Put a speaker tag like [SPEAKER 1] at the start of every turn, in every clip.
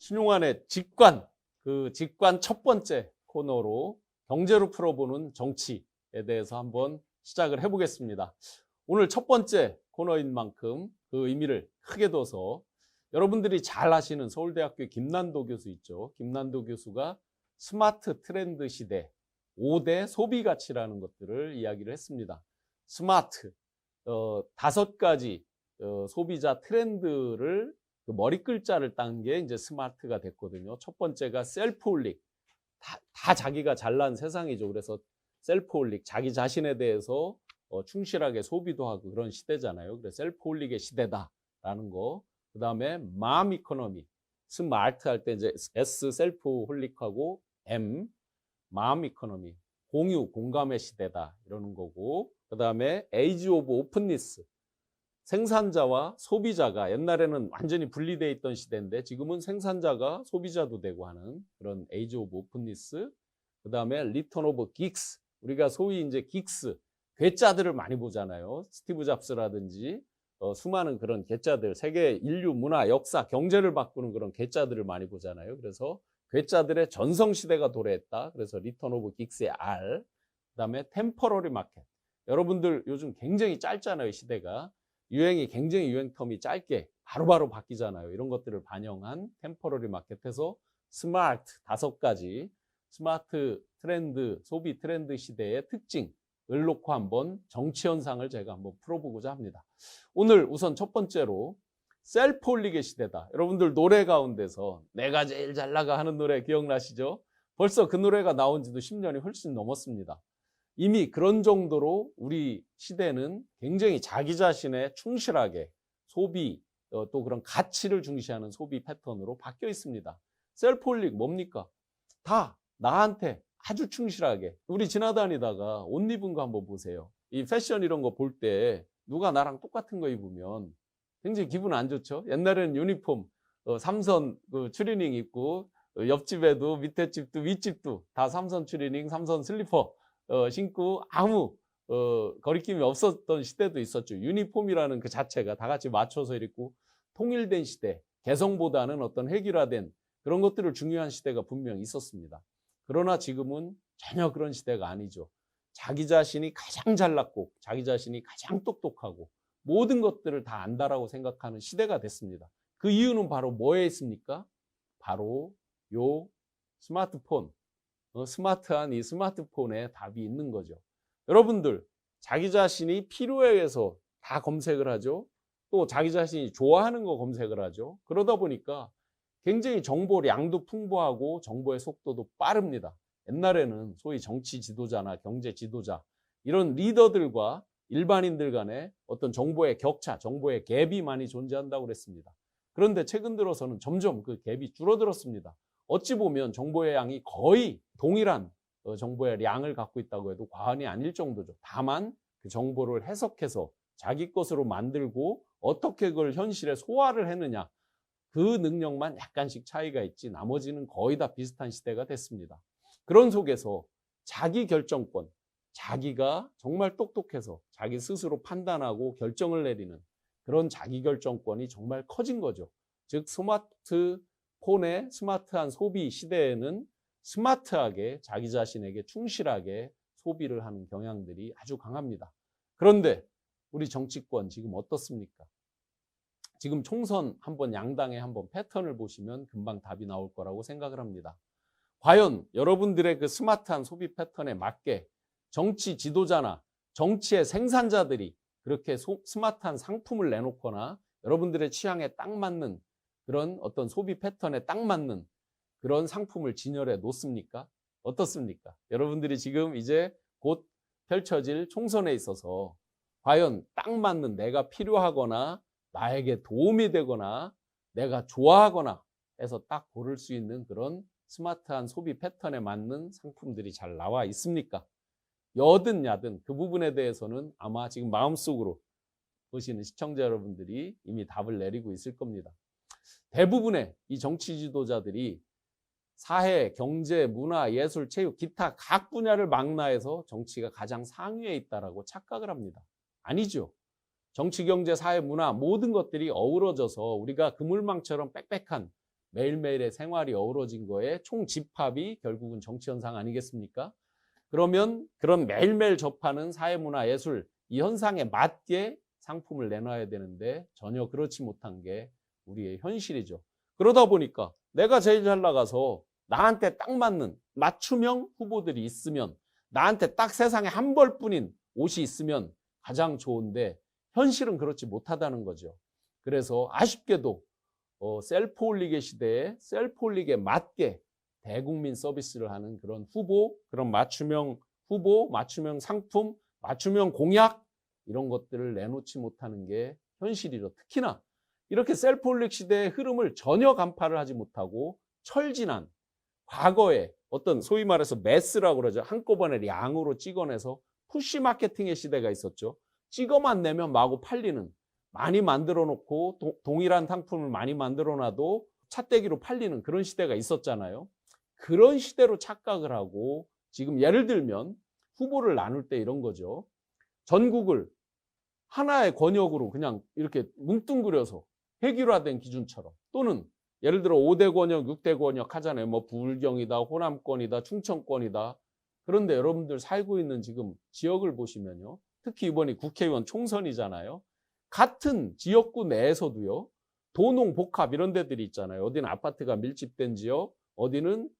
[SPEAKER 1] 신용환의 직관, 그 직관 첫 번째 코너로 경제로 풀어보는 정치에 대해서 한번 시작을 해보겠습니다. 오늘 첫 번째 코너인 만큼 그 의미를 크게 둬서 여러분들이 잘 아시는 서울대학교 김난도 교수 있죠. 김난도 교수가 스마트 트렌드 시대 5대 소비 가치라는 것들을 이야기를 했습니다. 스마트, 5가지 소비자 트렌드를 그 머리 글자를 딴 게 이제 스마트가 됐거든요. 첫 번째가 셀프홀릭. 다 자기가 잘난 세상이죠. 그래서 셀프홀릭, 자기 자신에 대해서 충실하게 소비도 하고 그런 시대잖아요. 그래서 셀프홀릭의 시대다라는 거. 그 다음에 맘 이코노미, 스마트 할 때 이제 S 셀프홀릭하고 M 맘 이코노미, 공유, 공감의 시대다 이러는 거고. 그 다음에 에이지 오브 오픈니스, 생산자와 소비자가 옛날에는 완전히 분리되어 있던 시대인데 지금은 생산자가 소비자도 되고 하는 그런 에이지 오브 오픈니스. 그 다음에 리턴 오브 긱스, 우리가 소위 이제 긱스, 괴짜들을 많이 보잖아요. 스티브 잡스라든지 수많은 그런 괴짜들, 세계 인류 문화, 역사, 경제를 바꾸는 그런 괴짜들을 많이 보잖아요. 그래서 괴짜들의 전성시대가 도래했다. 그래서 리턴 오브 긱스의 R. 그 다음에 템퍼러리 마켓. 여러분들 요즘 굉장히 짧잖아요, 시대가. 유행이 굉장히 유행 텀이 짧게 바로바로 바뀌잖아요. 이런 것들을 반영한 템퍼러리 마켓에서 스마트 5가지 스마트 트렌드, 소비 트렌드 시대의 특징을 놓고 한번 정치 현상을 제가 한번 풀어보고자 합니다. 오늘 우선 첫 번째로 셀프홀릭의 시대다. 여러분들 노래 가운데서 내가 제일 잘 나가 하는 노래 기억나시죠? 벌써 그 노래가 나온 지도 10년이 훨씬 넘었습니다. 이미 그런 정도로 우리 시대는 굉장히 자기 자신에 충실하게 소비, 또 그런 가치를 중시하는 소비 패턴으로 바뀌어 있습니다. 셀프홀릭 뭡니까? 다 나한테 아주 충실하게. 우리 지나다니다가 옷 입은 거 한번 보세요. 이 패션 이런 거 볼 때 누가 나랑 똑같은 거 입으면 굉장히 기분 안 좋죠. 옛날에는 유니폼, 삼선 그 추리닝 입고 옆집에도 밑에 집도 윗집도 다 삼선 추리닝, 삼선 슬리퍼 신고 아무 거리낌이 없었던 시대도 있었죠. 유니폼이라는 그 자체가 다 같이 맞춰서 입고 통일된 시대, 개성보다는 어떤 획일화된 그런 것들을 중요한 시대가 분명히 있었습니다. 그러나 지금은 전혀 그런 시대가 아니죠. 자기 자신이 가장 잘났고 자기 자신이 가장 똑똑하고 모든 것들을 다 안다라고 생각하는 시대가 됐습니다. 그 이유는 바로 뭐에 있습니까? 바로 요 스마트폰, 스마트한 이 스마트폰에 답이 있는 거죠. 여러분들 자기 자신이 필요에 의해서 다 검색을 하죠. 또 자기 자신이 좋아하는 거 검색을 하죠. 그러다 보니까 굉장히 정보량도 풍부하고 정보의 속도도 빠릅니다. 옛날에는 소위 정치 지도자나 경제 지도자 이런 리더들과 일반인들 간에 어떤 정보의 격차, 정보의 갭이 많이 존재한다고 그랬습니다. 그런데 최근 들어서는 점점 그 갭이 줄어들었습니다. 어찌 보면 정보의 양이 거의 동일한 정보의 양을 갖고 있다고 해도 과언이 아닐 정도죠. 다만 그 정보를 해석해서 자기 것으로 만들고 어떻게 그걸 현실에 소화를 했느냐, 그 능력만 약간씩 차이가 있지 나머지는 거의 다 비슷한 시대가 됐습니다. 그런 속에서 자기 결정권, 자기가 정말 똑똑해서 자기 스스로 판단하고 결정을 내리는 그런 자기 결정권이 정말 커진 거죠. 즉 스마트폰의 스마트한 소비 시대에는 스마트하게 자기 자신에게 충실하게 소비를 하는 경향들이 아주 강합니다. 그런데 우리 정치권 지금 어떻습니까? 지금 총선 한번 양당의 한번 패턴을 보시면 금방 답이 나올 거라고 생각을 합니다. 과연 여러분들의 그 스마트한 소비 패턴에 맞게 정치 지도자나 정치의 생산자들이 그렇게 스마트한 상품을 내놓거나 여러분들의 취향에 딱 맞는 그런 어떤 소비 패턴에 딱 맞는 그런 상품을 진열해 놓습니까? 어떻습니까? 여러분들이 지금 이제 곧 펼쳐질 총선에 있어서 과연 딱 맞는 내가 필요하거나 나에게 도움이 되거나 내가 좋아하거나 해서 딱 고를 수 있는 그런 스마트한 소비 패턴에 맞는 상품들이 잘 나와 있습니까? 여든 야든 그 부분에 대해서는 아마 지금 마음속으로 보시는 시청자 여러분들이 이미 답을 내리고 있을 겁니다. 대부분의 이 정치 지도자들이 사회, 경제, 문화, 예술, 체육, 기타 각 분야를 망라해서 정치가 가장 상위에 있다라고 착각을 합니다. 아니죠. 정치, 경제, 사회, 문화 모든 것들이 어우러져서 우리가 그물망처럼 빽빽한 매일매일의 생활이 어우러진 거에 총집합이 결국은 정치 현상 아니겠습니까? 그러면 그런 매일매일 접하는 사회문화 예술 이 현상에 맞게 상품을 내놔야 되는데 전혀 그렇지 못한 게 우리의 현실이죠. 그러다 보니까 내가 제일 잘 나가서 나한테 딱 맞는 맞춤형 후보들이 있으면, 나한테 딱 세상에 한 벌뿐인 옷이 있으면 가장 좋은데 현실은 그렇지 못하다는 거죠. 그래서 아쉽게도 셀프 홀릭의 시대에 셀프 홀릭에 맞게 대국민 서비스를 하는 그런 후보, 그런 맞춤형 후보, 맞춤형 상품, 맞춤형 공약 이런 것들을 내놓지 못하는 게 현실이죠. 특히나 이렇게 셀프 홀릭 시대의 흐름을 전혀 간파를 하지 못하고 철진한 과거에 어떤 소위 말해서 매스라고 그러죠. 한꺼번에 양으로 찍어내서 푸시 마케팅의 시대가 있었죠. 찍어만 내면 마구 팔리는, 많이 만들어 놓고 동일한 상품을 많이 만들어 놔도 차떼기로 팔리는 그런 시대가 있었잖아요. 그런 시대로 착각을 하고 지금 예를 들면 후보를 나눌 때 이런 거죠. 전국을 하나의 권역으로 그냥 이렇게 뭉뚱그려서 획일화된 기준처럼, 또는 예를 들어 5대 권역, 6대 권역 하잖아요. 뭐 부울경이다, 호남권이다, 충청권이다. 그런데 여러분들 살고 있는 지금 지역을 보시면요. 특히 이번이 국회의원 총선이잖아요. 같은 지역구 내에서도요. 도농, 복합 이런 데들이 있잖아요. 어디는 아파트가 밀집된 지역, 어디는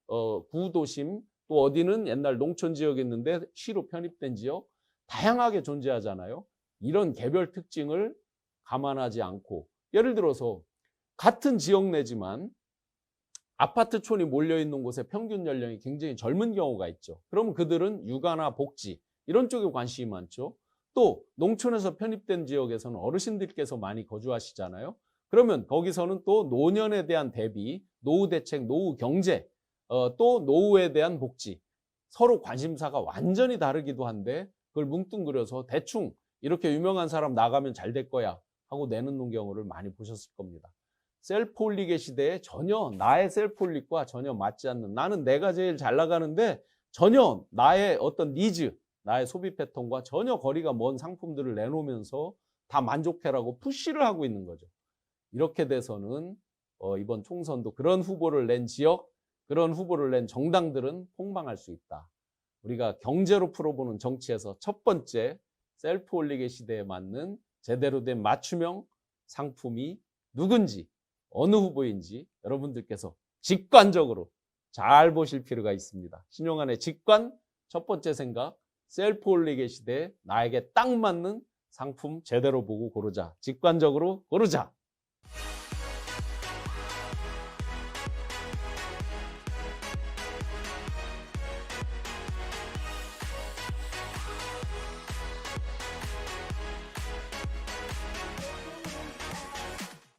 [SPEAKER 1] 구도심, 또 어디는 옛날 농촌 지역이 있는데 시로 편입된 지역, 다양하게 존재하잖아요. 이런 개별 특징을 감안하지 않고, 예를 들어서 같은 지역 내지만 아파트촌이 몰려있는 곳에 평균 연령이 굉장히 젊은 경우가 있죠. 그러면 그들은 육아나 복지 이런 쪽에 관심이 많죠. 또 농촌에서 편입된 지역에서는 어르신들께서 많이 거주하시잖아요. 그러면 거기서는 또 노년에 대한 대비, 노후 대책, 노후 경제, 또 노후에 대한 복지, 서로 관심사가 완전히 다르기도 한데 그걸 뭉뚱그려서 대충 이렇게 유명한 사람 나가면 잘 될 거야 하고 내놓는 경우를 많이 보셨을 겁니다. 셀프 홀릭의 시대에 전혀 나의 셀프 홀릭과 전혀 맞지 않는, 나는 내가 제일 잘 나가는데 전혀 나의 어떤 니즈, 나의 소비 패턴과 전혀 거리가 먼 상품들을 내놓으면서 다 만족해라고 푸시를 하고 있는 거죠. 이렇게 돼서는 이번 총선도 그런 후보를 낸 지역, 그런 후보를 낸 정당들은 폭망할 수 있다. 우리가 경제로 풀어보는 정치에서 첫 번째 셀프 홀릭의 시대에 맞는 제대로 된 맞춤형 상품이 누군지, 어느 후보인지 여러분들께서 직관적으로 잘 보실 필요가 있습니다. 신용환의 직관, 첫 번째 생각, 셀프 홀릭의 시대에 나에게 딱 맞는 상품 제대로 보고 고르자. 직관적으로 고르자.